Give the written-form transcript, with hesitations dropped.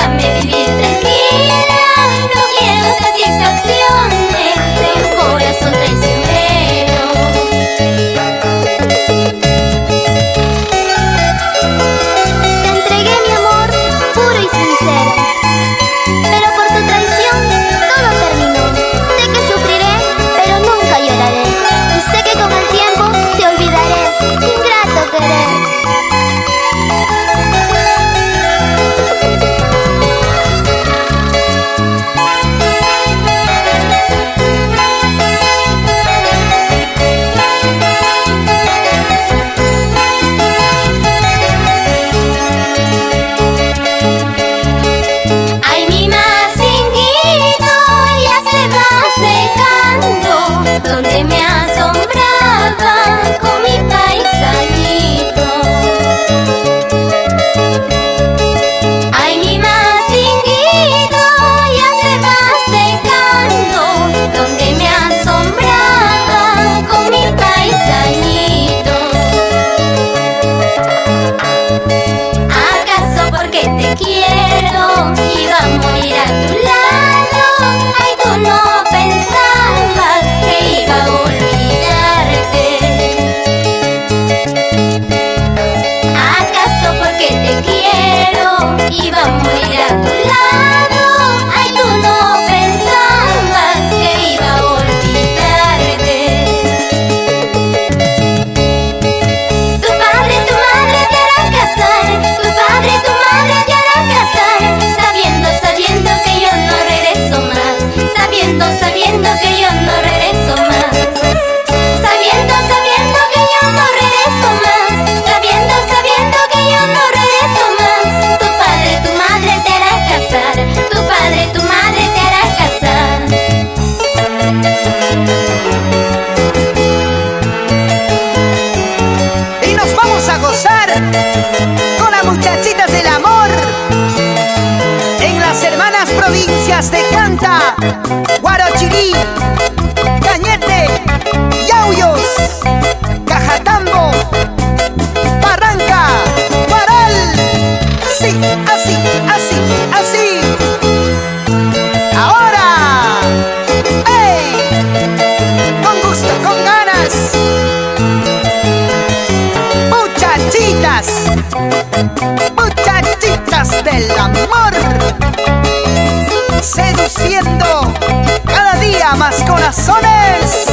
déjame vivir tranquila. No quiero satisfacciones de un corazón traicionero. Te entregué mi amor puro y sincero, pero por tu traición todo terminó. Sé que sufriré, pero nunca lloraré, y sé que con el tiempo te olvidaré. Ingrato querer. Ay, mi macinguito ya se va secando, donde me asombraba con mi paisanito. Ay, mi macinguito ya se va secando, donde me asombraba con mi paisanito. ¿Acaso porque te quiero iba a morir a tu lado? Ay, tú no pensabas que iba a olvidarte. ¿Acaso porque te quiero iba a morir a tu lado? Ay, tú no pensabas que iba a olvidarte. Tu padre, tu madre te harán casar, tu padre, tu madre te harán casar, sabiendo, sabiendo que yo no regreso más, sabiendo, sabiendo que yo no regreso más, sabiendo, sabiendo que yo no regreso más, sabiendo, sabiendo que yo no regreso más. Tu padre, tu madre te harán casar, tu padre, tu madre te harán casar. Y nos vamos a gozar con las muchachitas del amor en las hermanas provincias de Canta, Guarochirí, Cañete, Yauyos, Cajatambo, Barranca, Guaral. Sí, así, así, así. Ahora, ¡hey! Con gusto, con ganas. Muchachitas, muchachitas del amor, seduciendo cada día más corazones.